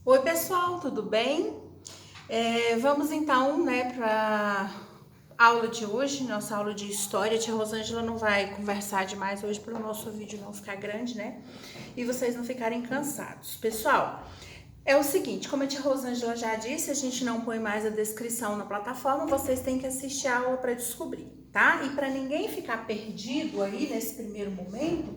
Oi pessoal, tudo bem? Vamos então, para aula de hoje, nossa aula de história. A tia Rosângela não vai conversar demais hoje para o nosso vídeo não ficar grande, né? E vocês não ficarem cansados. Pessoal, é o seguinte, como a tia Rosângela já disse, a gente não põe mais a descrição na plataforma, vocês têm que assistir a aula para descobrir, tá? E para ninguém ficar perdido aí nesse primeiro momento,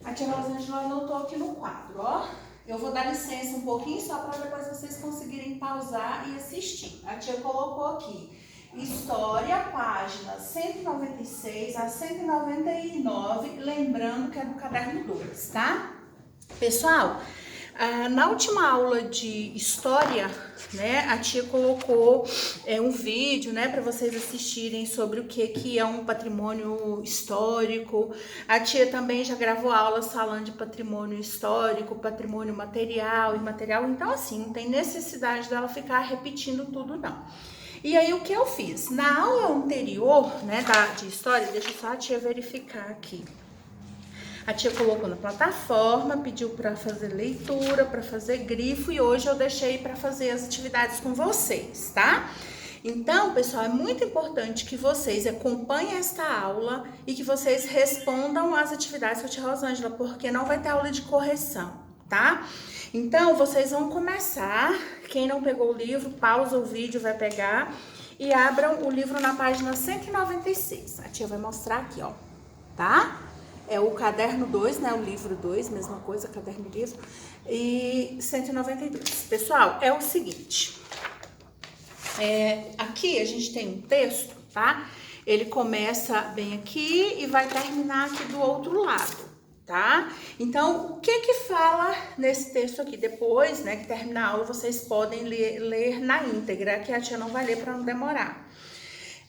a tia Rosângela anotou aqui no quadro, ó. Eu vou dar licença um pouquinho só para depois vocês conseguirem pausar e assistir. A tia colocou aqui História, página 196 a 199, lembrando que é do caderno 2, tá? Pessoal, na última aula de história, né, a tia colocou um vídeo, né, para vocês assistirem sobre o que é um patrimônio histórico. A tia também já gravou aulas falando de patrimônio histórico, patrimônio material e imaterial. Então, assim, não tem necessidade dela ficar repetindo tudo, não. E aí, o que eu fiz? Na aula anterior, né, de história, deixa só a tia verificar aqui. A tia colocou na plataforma, pediu para fazer leitura, para fazer grifo e hoje eu deixei para fazer as atividades com vocês, tá? Então, pessoal, é muito importante que vocês acompanhem esta aula e que vocês respondam às atividades com a tia Rosângela, porque não vai ter aula de correção, tá? Então, vocês vão começar. Quem não pegou o livro, pausa o vídeo, vai pegar e abram o livro na página 196. A tia vai mostrar aqui, ó, tá? É o caderno 2, né? O livro 2, mesma coisa, caderno e livro. E 192. Pessoal, é o seguinte. Aqui a gente tem um texto, tá? Ele começa bem aqui e vai terminar aqui do outro lado, tá? Então, o que fala nesse texto aqui? Depois, né, que terminar a aula, vocês podem ler na íntegra, que a tia não vai ler para não demorar.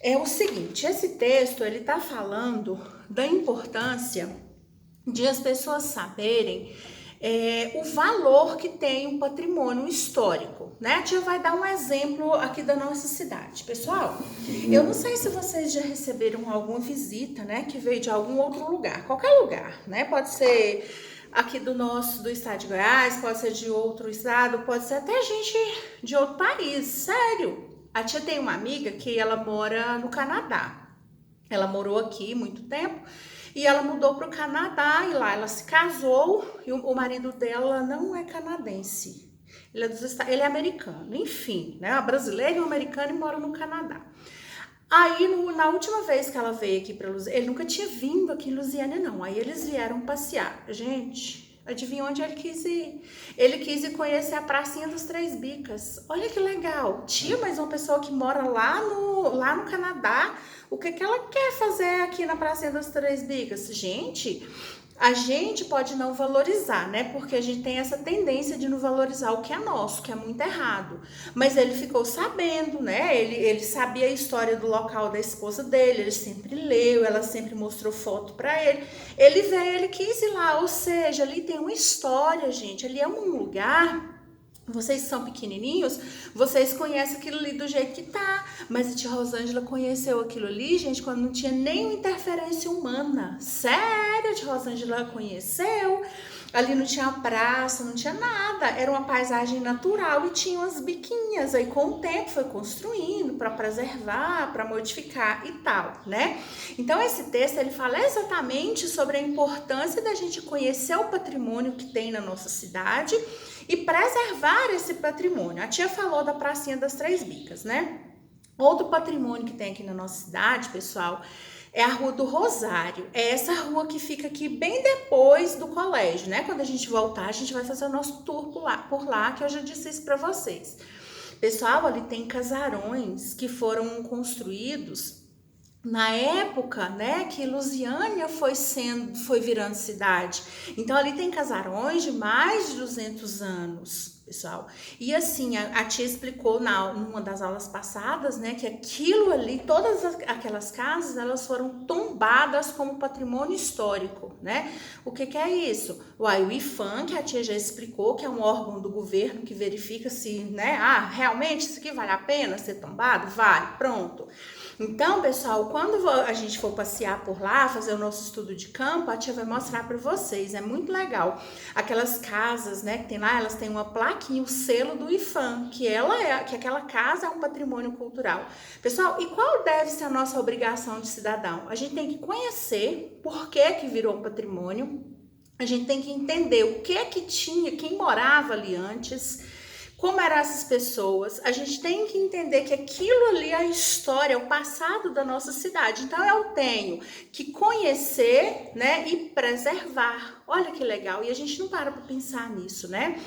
É o seguinte, esse texto, ele tá falando da importância de as pessoas saberem o valor que tem um patrimônio histórico, né? A tia vai dar um exemplo aqui da nossa cidade. Pessoal, eu não sei se vocês já receberam alguma visita, né, que veio de algum outro lugar, qualquer lugar, né? Pode ser aqui do estado de Goiás, pode ser de outro estado, pode ser até gente de outro país, sério. A tia tem uma amiga que ela mora no Canadá. Ela morou aqui muito tempo e ela mudou para o Canadá e lá ela se casou e o marido dela não é canadense. Ele é americano, enfim, né? Uma brasileira e um americano e mora no Canadá. Aí, na última vez que ela veio aqui para Lusiânia, ele nunca tinha vindo aqui em Lusiânia, não. Aí eles vieram passear. Gente, adivinha onde ele quis ir? Ele quis ir conhecer a Pracinha dos Três Bicas. Olha que legal. Tia, mas uma pessoa que mora lá no Canadá, o que ela quer fazer aqui na Pracinha dos Três Bicas? Gente, a gente pode não valorizar, né? Porque a gente tem essa tendência de não valorizar o que é nosso, que é muito errado. Mas ele ficou sabendo, né? Ele sabia a história do local da esposa dele, ele sempre leu, ela sempre mostrou foto para ele. Ele veio, ele quis ir lá, ou seja, ali tem uma história, gente. Ali é um lugar. Vocês que são pequenininhos, vocês conhecem aquilo ali do jeito que tá. Mas a tia Rosângela conheceu aquilo ali, gente, quando não tinha nenhuma interferência humana. Sério, a tia Rosângela conheceu. Ali não tinha praça, não tinha nada. Era uma paisagem natural e tinha umas biquinhas. Aí com o tempo foi construindo para preservar, para modificar e tal, né? Então esse texto ele fala exatamente sobre a importância da gente conhecer o patrimônio que tem na nossa cidade e preservar esse patrimônio. A tia falou da Pracinha das Três Bicas, né? Outro patrimônio que tem aqui na nossa cidade, pessoal, é a Rua do Rosário. É essa rua que fica aqui bem depois do colégio, né? Quando a gente voltar, a gente vai fazer o nosso tour por lá, que eu já disse isso para vocês. Pessoal, ali tem casarões que foram construídos na época, né, que Lusiânia foi virando cidade. Então ali tem casarões de mais de 200 anos, pessoal. E assim, a tia explicou numa das aulas passadas, né, que aquilo ali, todas aquelas casas, elas foram tombadas como patrimônio histórico, né? O que é isso? O IFAM, que a tia já explicou, que é um órgão do governo que verifica se, né, realmente isso aqui vale a pena ser tombado? Vale, pronto. Então, pessoal, quando a gente for passear por lá, fazer o nosso estudo de campo, a tia vai mostrar para vocês, é muito legal. Aquelas casas, né, que tem lá, elas têm uma plaquinha, o selo do IPHAN, que aquela casa é um patrimônio cultural. Pessoal, e qual deve ser a nossa obrigação de cidadão? A gente tem que conhecer por que virou um patrimônio, a gente tem que entender o que tinha, quem morava ali antes, como eram essas pessoas. A gente tem que entender que aquilo ali é a história, é o passado da nossa cidade. Então eu tenho que conhecer, né, e preservar. Olha que legal, e a gente não para pensar nisso, né?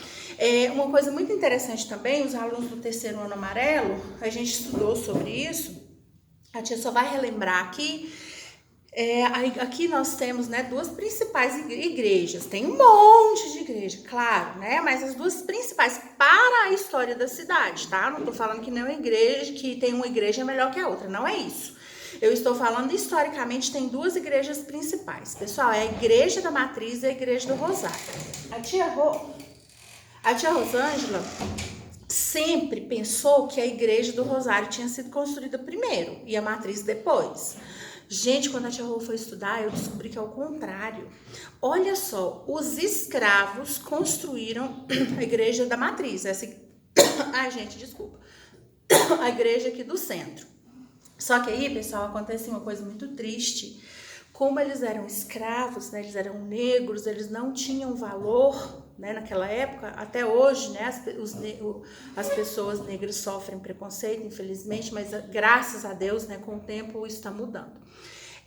Uma coisa muito interessante também, os alunos do terceiro ano amarelo, a gente estudou sobre isso, a tia só vai relembrar aqui. Aqui nós temos, né, duas principais igrejas. Tem um monte de igreja, claro, né? Mas as duas principais para a história da cidade, tá? Não tô falando que não é igreja, que tem uma igreja melhor que a outra, não é isso. Eu estou falando historicamente, tem duas igrejas principais. Pessoal, é a Igreja da Matriz e a Igreja do Rosário. A tia Rosângela sempre pensou que a Igreja do Rosário tinha sido construída primeiro e a Matriz depois. Gente, quando a tia Rô foi estudar, eu descobri que é o contrário. Olha só, os escravos construíram a Igreja da Matriz. Ai, gente, desculpa. A igreja aqui do centro. Só que aí, pessoal, acontece uma coisa muito triste. Como eles eram escravos, né, eles eram negros, eles não tinham valor, né, naquela época. Até hoje, né, as pessoas negras sofrem preconceito, infelizmente, mas graças a Deus, né, com o tempo isso está mudando.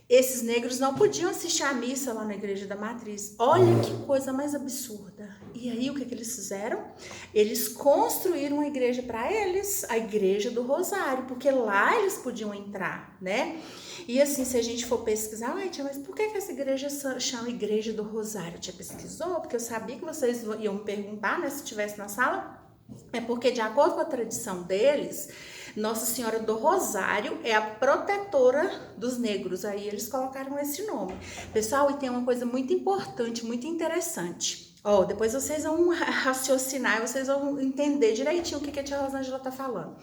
Esses negros não podiam assistir à missa lá na Igreja da Matriz. Olha que coisa mais absurda. E aí, o que eles fizeram? Eles construíram uma igreja para eles, a Igreja do Rosário, porque lá eles podiam entrar, né? E assim, se a gente for pesquisar, tia, mas por que essa igreja chama Igreja do Rosário? Tia pesquisou, porque eu sabia que vocês iam me perguntar, né, se estivesse na sala. É porque, de acordo com a tradição deles, Nossa Senhora do Rosário é a protetora dos negros. Aí eles colocaram esse nome. Pessoal, e tem uma coisa muito importante, muito interessante. Depois vocês vão raciocinar e vocês vão entender direitinho o que a tia Rosângela tá falando.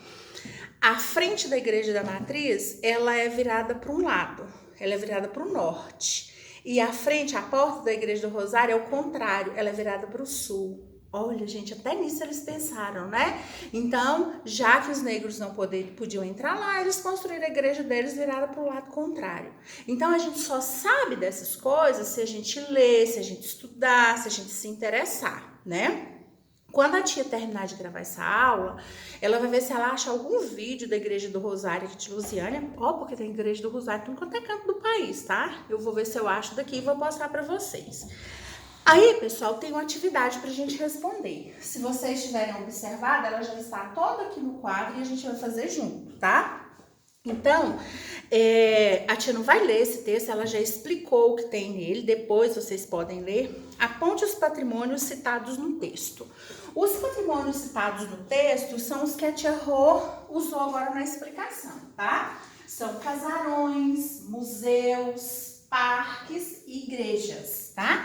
A frente da Igreja da Matriz, ela é virada para um lado, ela é virada para o norte. E a frente, a porta da Igreja do Rosário é o contrário, ela é virada para o sul. Olha, gente, até nisso eles pensaram, né? Então, já que os negros não podiam entrar lá, eles construíram a igreja deles virada para o lado contrário. Então, a gente só sabe dessas coisas se a gente ler, se a gente estudar, se a gente se interessar, né? Quando a tia terminar de gravar essa aula, ela vai ver se ela acha algum vídeo da Igreja do Rosário aqui de Lusiânia. Porque tem Igreja do Rosário em qualquer canto do país, tá? Eu vou ver se eu acho daqui e vou mostrar para vocês. Aí, pessoal, tem uma atividade pra gente responder. Se vocês tiverem observado, ela já está toda aqui no quadro e a gente vai fazer junto, tá? Então, a tia não vai ler esse texto, ela já explicou o que tem nele, depois vocês podem ler. Aponte os patrimônios citados no texto. Os patrimônios citados no texto são os que a tia Rô usou agora na explicação, tá? São casarões, museus, parques e igrejas, tá?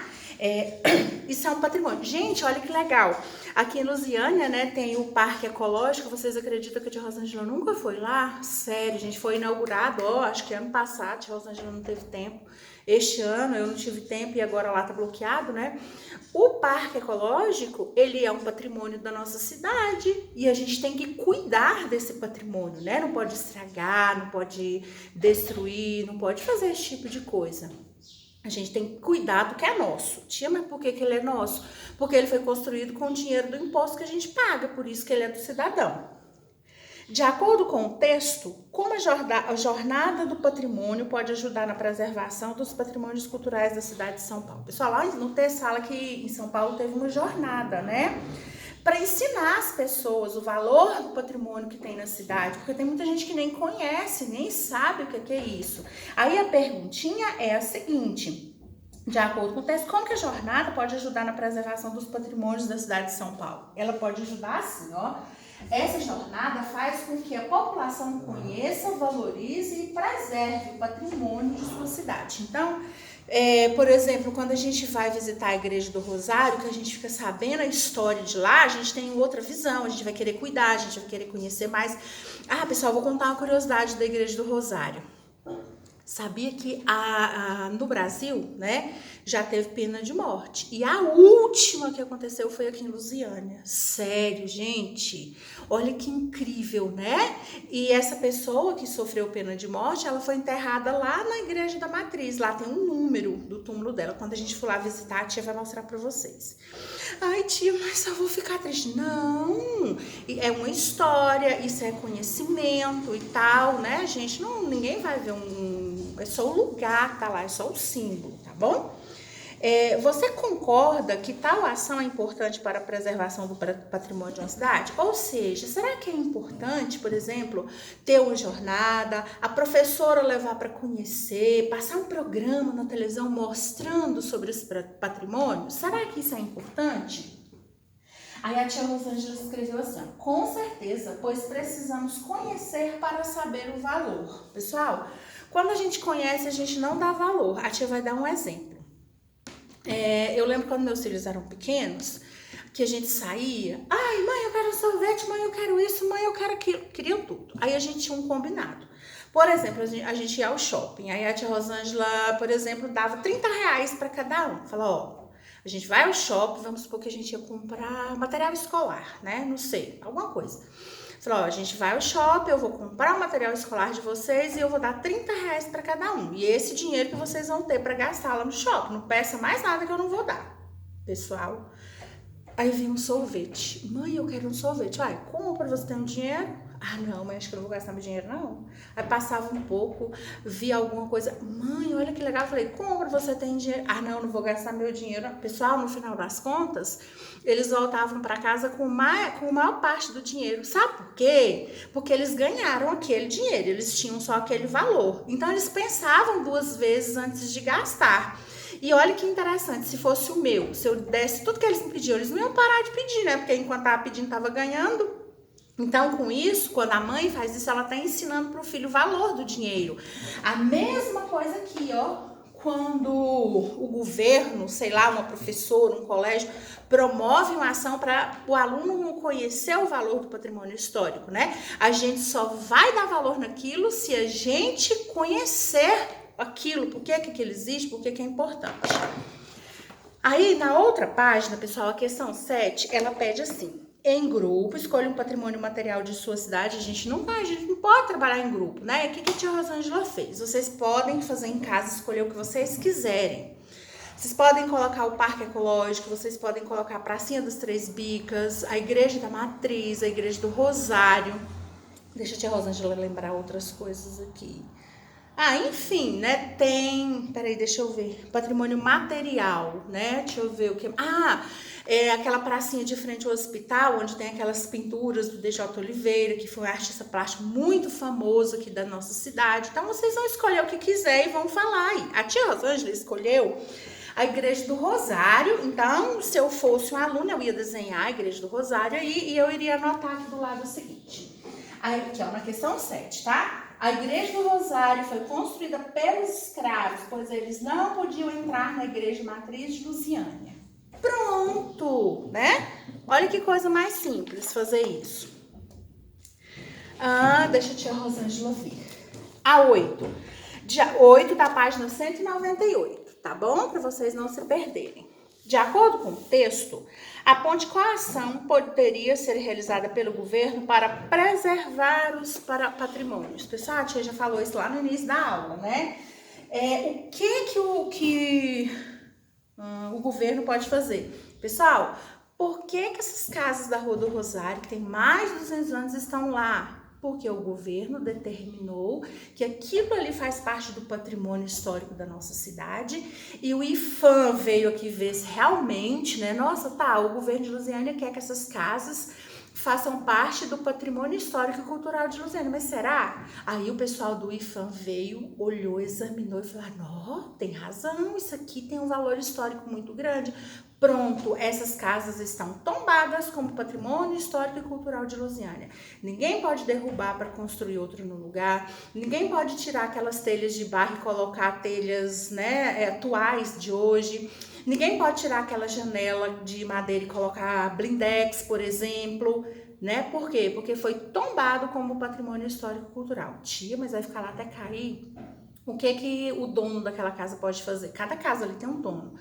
Isso é um patrimônio. Gente, olha que legal. Aqui em Lusiânia, né, tem o Parque Ecológico. Vocês acreditam que a tia Rosângela nunca foi lá? Sério, gente, foi inaugurado, acho que ano passado, a tia Rosângela não teve tempo. Este ano eu não tive tempo e agora lá tá bloqueado, né? O Parque Ecológico, ele é um patrimônio da nossa cidade e a gente tem que cuidar desse patrimônio, né? Não pode estragar, não pode destruir, não pode fazer esse tipo de coisa. A gente tem que cuidar do que é nosso. Tia, mas por que ele é nosso? Porque ele foi construído com o dinheiro do imposto que a gente paga, por isso que ele é do cidadão. De acordo com o texto, como a jornada do patrimônio pode ajudar na preservação dos patrimônios culturais da cidade de São Paulo? Pessoal, lá no texto fala que em São Paulo teve uma jornada, né? Para ensinar as pessoas o valor do patrimônio que tem na cidade, porque tem muita gente que nem conhece, nem sabe o que é isso. Aí a perguntinha é a seguinte: de acordo com o texto, como que a jornada pode ajudar na preservação dos patrimônios da cidade de São Paulo? Ela pode ajudar assim, ó. Essa jornada faz com que a população conheça, valorize e preserve o patrimônio de sua cidade. Então, Por exemplo, quando a gente vai visitar a Igreja do Rosário, que a gente fica sabendo a história de lá, a gente tem outra visão, a gente vai querer cuidar, a gente vai querer conhecer mais. Ah, pessoal, vou contar uma curiosidade da Igreja do Rosário. Sabia que no Brasil, né, já teve pena de morte. E a última que aconteceu foi aqui em Lusiânia. Sério, gente. Olha que incrível, né? E essa pessoa que sofreu pena de morte, ela foi enterrada lá na Igreja da Matriz. Lá tem um número do túmulo dela. Quando a gente for lá visitar, a tia vai mostrar pra vocês. Ai, tia, mas eu vou ficar triste. Não, é uma história, isso é conhecimento e tal, né, gente? Ninguém vai ver é só o lugar que tá lá, é só o símbolo, tá bom? Você concorda que tal ação é importante para a preservação do patrimônio de uma cidade? Ou seja, será que é importante, por exemplo, ter uma jornada, a professora levar para conhecer, passar um programa na televisão mostrando sobre esse patrimônio? Será que isso é importante? Aí a tia Rosângela escreveu assim, com certeza, pois precisamos conhecer para saber o valor. Pessoal, quando a gente conhece, a gente não dá valor. A tia vai dar um exemplo. Eu lembro quando meus filhos eram pequenos, que a gente saía. Ai, mãe, eu quero um sorvete, mãe, eu quero isso, mãe, eu quero aquilo. Queriam tudo. Aí a gente tinha um combinado. Por exemplo, a gente ia ao shopping. Aí a tia Rosângela, por exemplo, dava R$30 para cada um. Falou, ó, a gente vai ao shopping, vamos supor que a gente ia comprar material escolar, né? Não sei, alguma coisa. Falou, ó, a gente vai ao shopping, eu vou comprar o material escolar de vocês e eu vou dar R$30 para cada um. E esse dinheiro que vocês vão ter para gastar lá no shopping. Não peça mais nada que eu não vou dar. Pessoal, aí vem um sorvete. Mãe, eu quero um sorvete. Ai, compra, você tem um dinheiro? Ah, não, mas acho que eu não vou gastar meu dinheiro, não. Aí passava um pouco, via alguma coisa. Mãe, olha que legal. Eu falei, compra, você tem dinheiro. Ah, não vou gastar meu dinheiro. Pessoal, no final das contas, eles voltavam para casa com a maior parte do dinheiro. Sabe por quê? Porque eles ganharam aquele dinheiro, eles tinham só aquele valor. Então, eles pensavam 2 vezes antes de gastar. E olha que interessante, se fosse o meu, se eu desse tudo que eles me pediam, eles não iam parar de pedir, né? Porque enquanto tava pedindo, tava ganhando. Então, com isso, quando a mãe faz isso, ela tá ensinando pro filho o valor do dinheiro. A mesma coisa aqui, ó. Quando o governo, sei lá, uma professora, um colégio, promove uma ação para o aluno conhecer o valor do patrimônio histórico, né? A gente só vai dar valor naquilo se a gente conhecer aquilo, por que aquilo existe, por que é importante. Aí, na outra página, pessoal, a questão 7, ela pede assim, em grupo, escolha um patrimônio material de sua cidade. A gente não pode trabalhar em grupo, né? O que a tia Rosângela fez? Vocês podem fazer em casa, escolher o que vocês quiserem. Vocês podem colocar o parque ecológico, vocês podem colocar a Pracinha das Três Bicas, a Igreja da Matriz, a Igreja do Rosário. Deixa a tia Rosângela lembrar outras coisas aqui. Enfim, né, peraí, deixa eu ver, patrimônio material, né, deixa eu ver o que, aquela pracinha de frente ao hospital, onde tem aquelas pinturas do DJ Oliveira, que foi um artista plástico muito famoso aqui da nossa cidade. Então, vocês vão escolher o que quiser e vão falar aí. A tia Rosângela escolheu a Igreja do Rosário. Então, se eu fosse um aluno, eu ia desenhar a Igreja do Rosário aí e eu iria anotar aqui do lado o seguinte. Aí, aqui, ó, na questão 7, tá? A Igreja do Rosário foi construída pelos escravos, pois eles não podiam entrar na Igreja Matriz de Lusiânia. Pronto, né? Olha que coisa mais simples fazer isso. Deixa a tia Rosângela ver. A 8. Dia 8 da página 198, tá bom? Para vocês não se perderem. De acordo com o texto, aponte qual ação poderia ser realizada pelo governo para preservar os patrimônios. Pessoal, a tia já falou isso lá no início da aula, né? O que o governo pode fazer? Pessoal, por que essas casas da Rua do Rosário, que tem mais de 200 anos, estão lá? Porque o governo determinou que aquilo ali faz parte do patrimônio histórico da nossa cidade e o IPHAN veio aqui ver se realmente, né? Nossa, o governo de Lusiânia quer que essas casas façam parte do patrimônio histórico e cultural de Lusiânia, mas será? Aí o pessoal do IPHAN veio, olhou, examinou e falou, não, tem razão, isso aqui tem um valor histórico muito grande. Pronto, essas casas estão tombadas como patrimônio histórico e cultural de Lusiânia. Ninguém pode derrubar para construir outro no lugar, ninguém pode tirar aquelas telhas de barro e colocar telhas, né, atuais de hoje. Ninguém pode tirar aquela janela de madeira e colocar blindex, por exemplo, né? Por quê? Porque foi tombado como patrimônio histórico e cultural. Tia, mas vai ficar lá até cair? O que o dono daquela casa pode fazer? Cada casa ali tem um dono.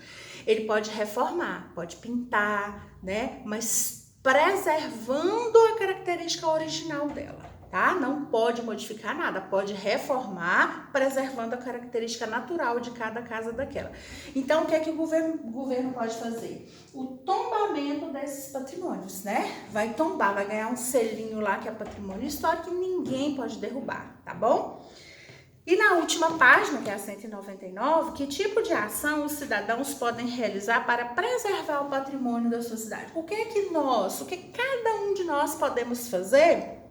Ele pode reformar, pode pintar, né? Mas preservando a característica original dela, tá? Não pode modificar nada, pode reformar, preservando a característica natural de cada casa daquela. Então, o que o governo pode fazer? O tombamento desses patrimônios, né? Vai tombar, vai ganhar um selinho lá que é patrimônio histórico e ninguém pode derrubar, tá bom? E na última página, que é a 199, que tipo de ação os cidadãos podem realizar para preservar o patrimônio da sua cidade? O que cada um de nós podemos fazer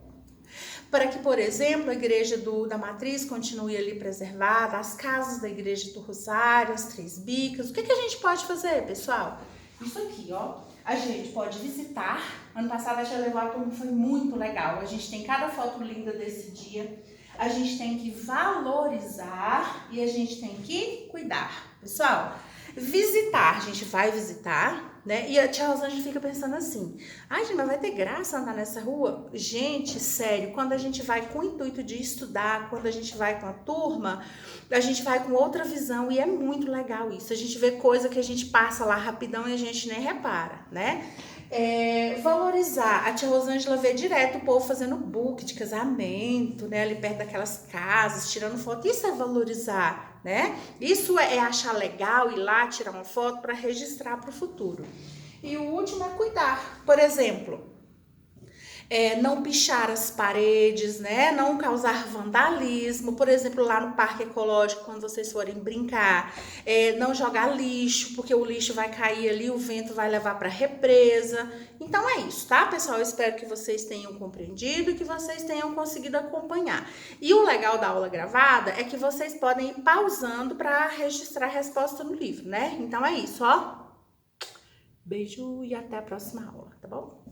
para que, por exemplo, a igreja da Matriz continue ali preservada, as casas da igreja do Rosário, as Três Bicas? O que a gente pode fazer, pessoal? Isso aqui, ó. A gente pode visitar. Ano passado a gente levou a turma, foi muito legal. A gente tem cada foto linda desse dia. A gente tem que valorizar e a gente tem que cuidar. Pessoal, visitar, a gente vai visitar, né? E a tia Rosângela fica pensando assim, ai, gente, mas vai ter graça andar nessa rua? Gente, sério, quando a gente vai com o intuito de estudar, quando a gente vai com a turma, a gente vai com outra visão e é muito legal isso. A gente vê coisa que a gente passa lá rapidão e a gente nem repara, né? Valorizar. A tia Rosângela vê direto o povo fazendo book de casamento, né? Ali perto daquelas casas, tirando foto. Isso é valorizar, né? Isso é achar legal ir lá tirar uma foto para registrar para o futuro. E o último é cuidar. Por exemplo, não pichar as paredes, né? Não causar vandalismo. Por exemplo, lá no Parque Ecológico, quando vocês forem brincar, não jogar lixo, porque o lixo vai cair ali, o vento vai levar para a represa. Então é isso, tá, pessoal? Eu espero que vocês tenham compreendido e que vocês tenham conseguido acompanhar. E o legal da aula gravada é que vocês podem ir pausando para registrar a resposta no livro, né? Então é isso, ó. Beijo e até a próxima aula, tá bom?